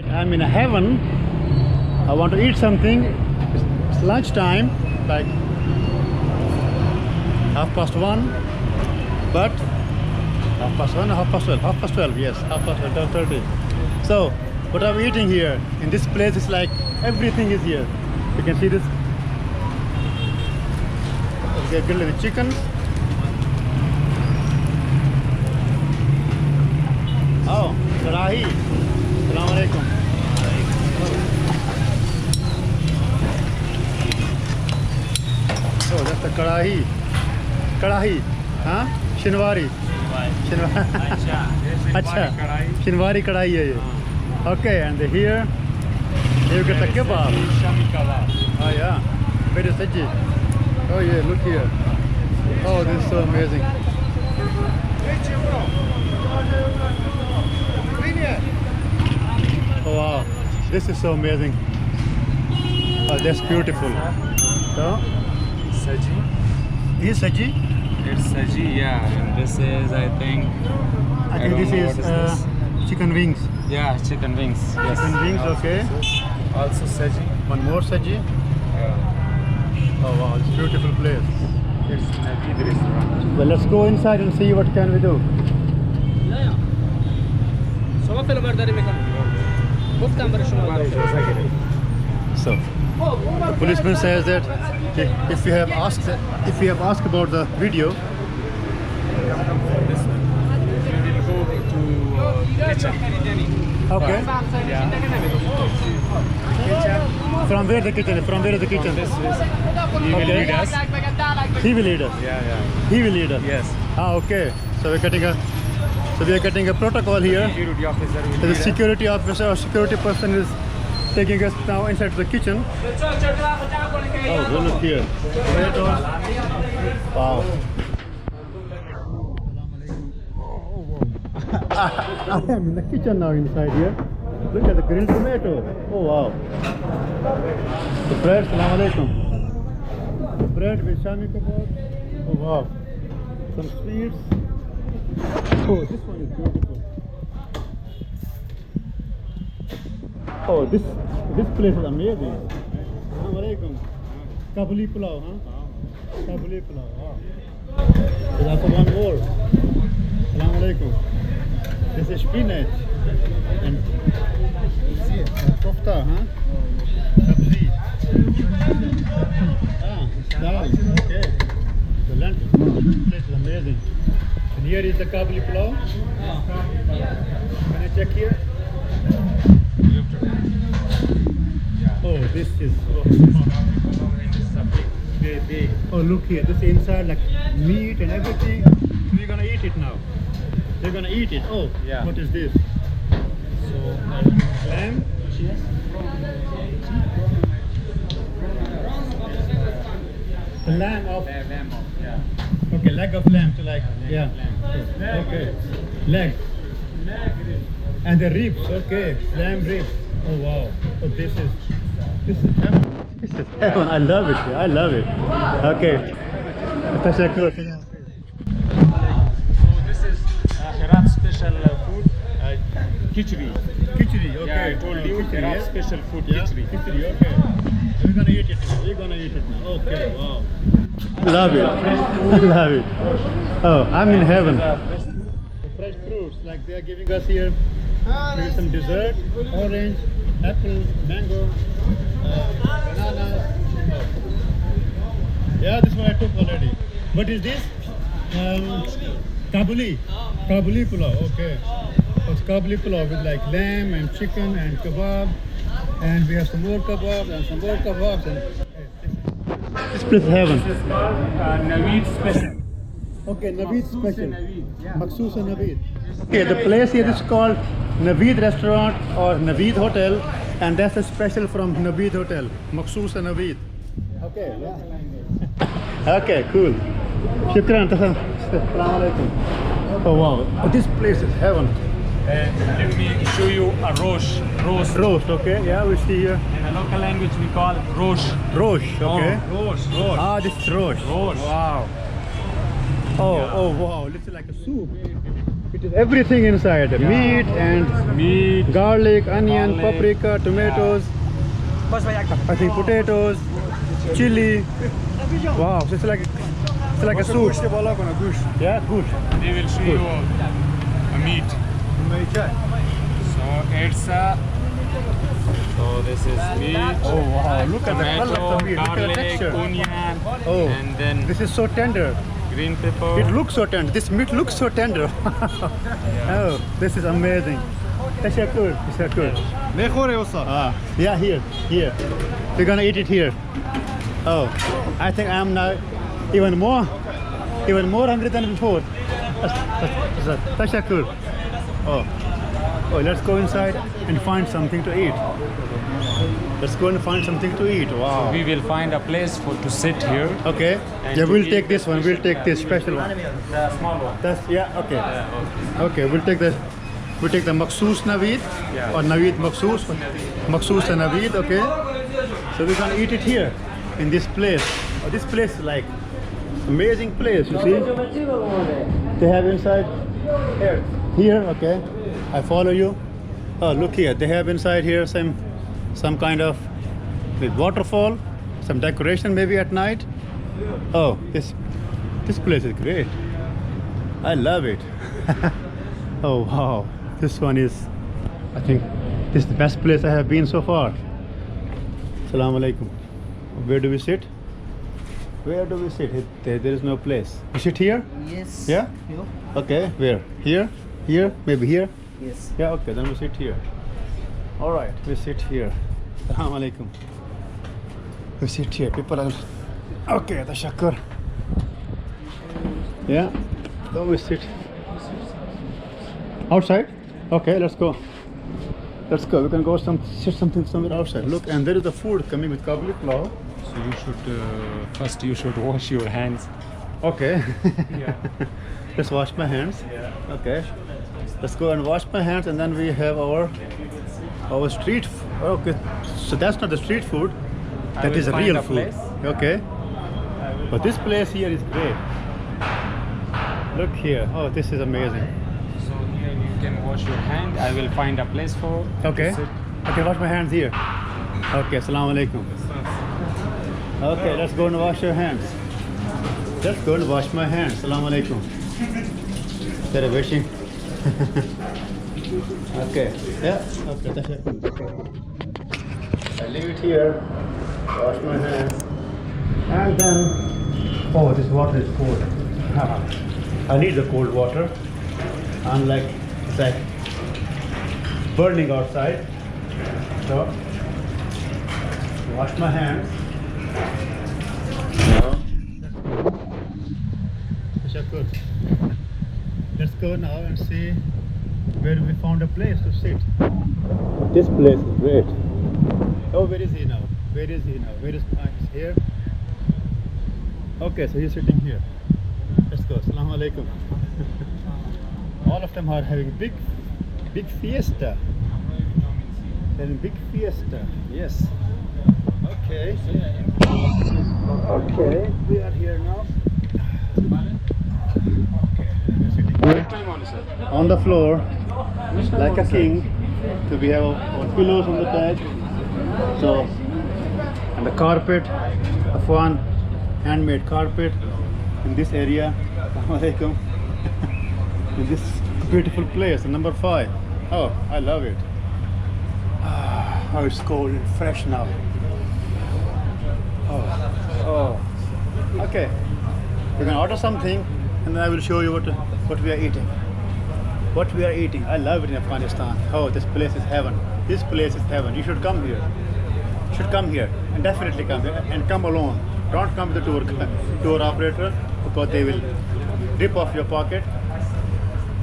I'm in heaven. I want to eat something. It's lunchtime, like 1:30. But 1:30, 1:12, 12:30. Yes, 12:30, 12:30. So, what I'm eating here in this place is like everything is here. You can see this. Okay, grilled with chicken. Oh, karahi. Assalamu alaikum. Oh, that's the karahi. Karahi. Huh? Shinwari. Acha. Shinwari karahi hai ye. Okay, and here you get the kebab. Oh yeah. Very saji. Oh yeah, look here. Oh, this is so amazing. Oh wow, this is so amazing. Oh, that's beautiful. So, Saji. is saji? It's saji, yeah. And this is, I think I think don't this know is what is this. chicken wings. Yeah, chicken wings. Yes. Chicken wings, okay. Also saji. One more saji. Yeah. Oh wow, it's a beautiful place. It's Naveed restaurant. Well, let's go inside and see what can we do. So, the policeman says that if we have asked about the video, okay. Yeah. From where the kitchen? From where is the kitchen? He will lead us. He will lead us. Yeah, yeah. He will lead us. Yes. Ah, okay. So we are getting a protocol here. Security officer will The lead us. security officer or security person is taking us now inside the kitchen. Oh, look here. Wow. I am in the kitchen now inside here. Look at the grilled tomato. Oh wow. The bread, Assalamu alaikum. The bread with shami kebab. Oh wow. Some sweets. Oh, this one is beautiful. Oh, this place is amazing. Assalamu alaikum. Kabuli pulao, huh? Kabuli pulao. Wow. There's also one more. Assalamu alaikum. This is spinach and kofta, huh? Sabzi. Dal. Okay. The lentil. This place is amazing. And here is the kabuli pulao. Can I check here? Oh, this is. Oh, look here. This is inside like meat and everything. We're gonna eat it now. They're gonna eat it. Oh, Yeah. What is this? So, Lamb? The lamb of. lamb, yeah. Okay, leg of lamb. So like, yeah. Okay, leg. And the ribs. Okay, lamb ribs. Oh wow. Oh, this is heaven. This is heaven. I love it. I love it. Okay. So this is Herat special food, khichdi. Khichdi. Okay. Yeah, I told you, Khichdi, Herat yeah? special food, Yeah, khichdi. khichdi, okay. We're gonna eat it now. We're gonna eat it now. Okay, wow. Love it. I love it. Oh, I'm in heaven. The fresh fruits, like they are giving us here. Maybe some dessert, orange, apple, mango, bananas. Oh. Yeah, this one I took already. What is this? Kabuli. Kabuli pulao, okay. So it's Kabuli pulao with like lamb and chicken and kebab. And we have some more kebabs and some more kebabs. And this place is heaven. This is called Naveed special. Okay, Naveed special. Yeah. Makhsoos and Naveed. Okay, the place here is called Naveed Restaurant or Naveed Hotel, and that's a special from Naveed Hotel, Makhsoos and Naveed. Okay, yeah. Okay, cool. Shukran. Assalamu alaikum. Oh wow, oh, this place is heaven. Let me show you a roast. Roast, okay, yeah, we see here. In the local language we call roast. Roast, okay. Roast. Ah, this is roast. Roast. Wow. Oh, oh wow, this is like a soup. It is everything inside. Yeah. Meat and Meat, garlic, onion, garlic, paprika, tomatoes. I think potatoes, chili. Wow, so it's like a soup. Yeah, good. they will show you a meat. So it's so this is meat. Oh wow, look at the color Tomato, of the meat. Look at the garlic, texture. onion, Oh, and then this is so tender. green pepper. It looks so tender. This meat looks so tender. Oh, this is amazing. Teşekkür. Teşekkür. Yeah, here. We're gonna eat it here. Oh, I think I'm now even more hungry than before. Teşekkür. Oh, let's go inside and find something to eat. Let's go and find something to eat. Wow. We will find a place to sit here. Okay. And Yeah, to we'll eat take this one. We'll take this special one. The small one. That's okay. Okay, we'll take the maksoos naveed Yeah. or naveed maksoos and naveed. Okay. So we're gonna eat it here in this place. Oh, this place is like amazing place. You see? They have inside here. Here, okay. I follow you. Oh, look here. They have inside here some kind of waterfall, some decoration maybe at night. Oh, this place is great. I love it. Oh wow, this one is, I think this is the best place I have been so far. Assalamu alaikum. Where do we sit? Where do we sit? There is no place. We sit here? Yes. Yeah? Okay, where? Here? Here? Maybe here? Yes. Yeah, okay, then we sit here. All right, we sit here. Assalamu alaikum. We sit here. People are okay. Tashakkur. Yeah. So we sit outside. Okay, let's go. Let's go. We can go sit somewhere outside. Look, and there is the food coming with cauliflower. So you should first wash your hands. Okay. Yeah. Let's wash my hands. Yeah. Okay. Let's go and wash my hands, and then we have our street. Okay. So that's not the street food. I That will is find real a food. place. Okay. But this place here is great. Look here. Oh, this is amazing. So here you can wash your hand. I will find a place for Okay. to sit. I can wash my hands here. Okay. Assalamu alaikum. Okay. Let's go and wash your hands. Let's go and wash my hands. Assalamu alaikum. They're wishing. Okay. Yeah. Okay. That's it. I leave it here. Wash my hands. And then, oh, this water is cold. I need the cold water. Unlike it's like burning outside. So, wash my hands. Good. Let's go now and see where we found a place to sit. This place is great. Oh, where is he now? Where is he now? Where is he's here? Okay, so he's sitting here. Let's go. Assalamu alaikum. All of them are having big fiesta. They're in big fiesta. Yes. Okay. Okay, we are here now. On the floor, like a king. So we have our pillows on the bed. So, and the carpet, Afghan handmade carpet in this area. Assalamu alaikum. In this beautiful place, number 5. Oh, I love it. Oh, it's cold and fresh now. Oh. Okay. We're gonna order something, and then I will show you what we are eating. What we are eating. I love it in Afghanistan. Oh, this place is heaven. This place is heaven. You should come here. You should come here, and definitely come here, and come alone. Don't come with the tour operator, because they will rip off your pocket.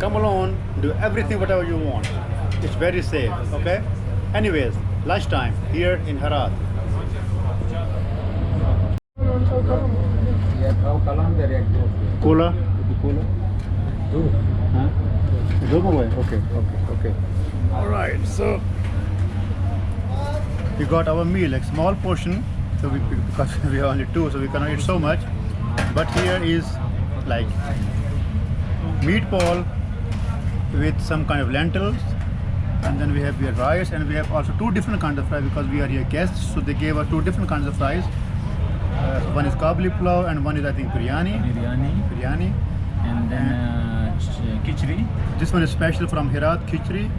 Come alone. Do everything whatever you want. It's very safe. Okay. Anyways, lunchtime here in Herat. Cola. Huh? Okay. All right. So we got our meal, like small portion. So because we have only 2, so we cannot eat so much. But here is like meatball, with some kind of lentils, and then we have rice, and we have also two different kinds of fries because we are here guests. So they gave us two different kinds of fries. One is kabli pulao and one is I think biryani. Biryani. And then khichdi. This one is special from Herat, khichdi.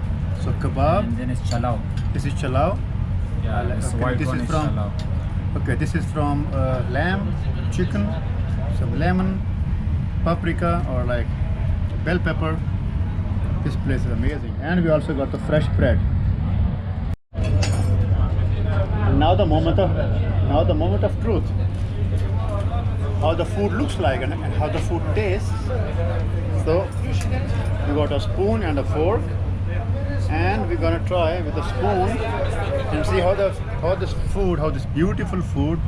So kebab. And then it's chalao. This is chalao. Yeah, this white this one is is from chalao. Okay, this is from lamb, chicken, some lemon, paprika or like bell pepper. This place is amazing, and we also got the fresh bread. And now the moment of truth. How the food looks like and how the food tastes. So we got a spoon and a fork, and we're gonna try with a spoon and see how this beautiful food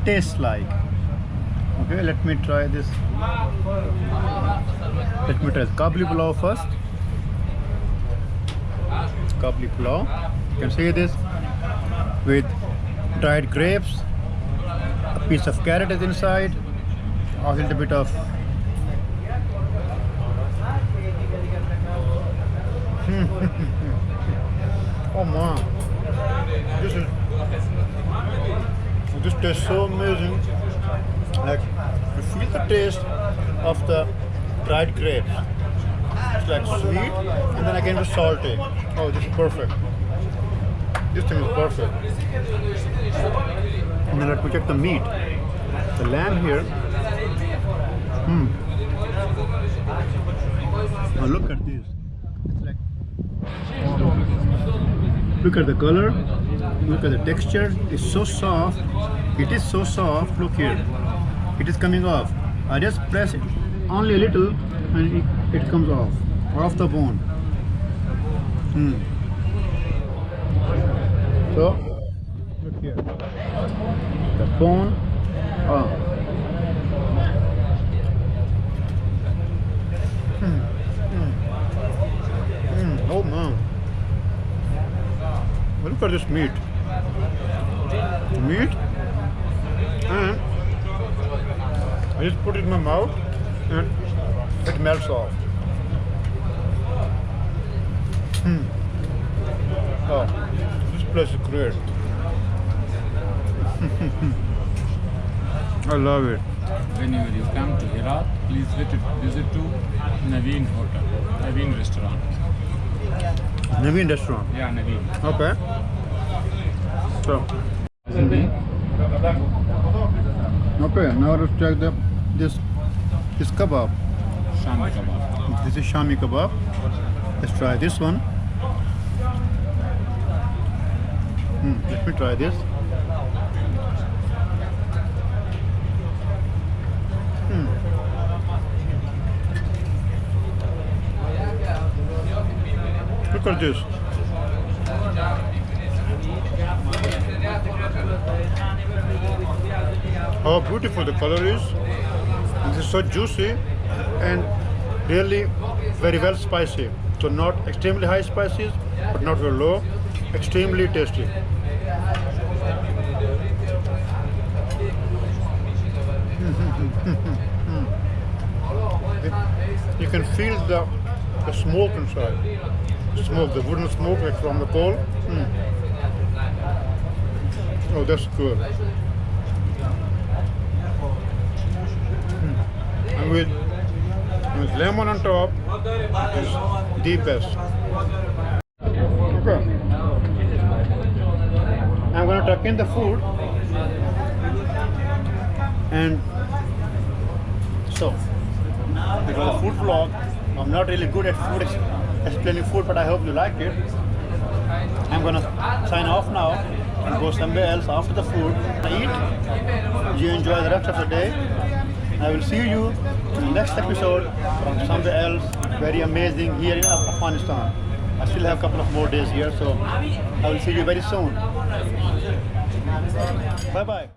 tastes like. Okay, let me try this. Let me try kabli pulao first. Kabli pulao. You can see this with dried grapes. A piece of carrot is inside. A little bit of oh man, this tastes so amazing. Like you feel the taste of the dried grapes. It's like sweet and then again it's salty. Oh, this is perfect. This thing is perfect. And then let me check the meat. The lamb here. Now look at this. It's like, look at the color. Look at the texture. It's so soft. It is so soft. Look here. It is coming off. I just press it only a little and it comes off the bone. So look here. The bone. Oh man. Look at this meat. And I just put it in my mouth and it melts off. Oh, this place is great. I love it. Whenever you come to Herat, please visit to Naveen Hotel, Naveen Restaurant. Naveen restaurant. Yeah, Naveen. Okay. So. Okay, now let's check this kebab. Shami kebab. This is Shami kebab. Let's try this one. Let me try this. Look at this. How beautiful the color is. This is so juicy and really very well spicy. So not extremely high spices, but not very low. Extremely tasty. You can feel the smoke inside. The wooden smoke like from the coal. Oh, that's good. And with lemon on top is the best. Okay. I'm going to tuck in the food. And so, it was a food vlog. I'm not really good at food explaining food, but I hope you liked it. I'm gonna sign off now and go somewhere else after the food. Eat. You enjoy the rest of the day. I will see you in the next episode from somewhere else very amazing here in Afghanistan. I still have a couple of more days here, so I will see you very soon. Bye bye.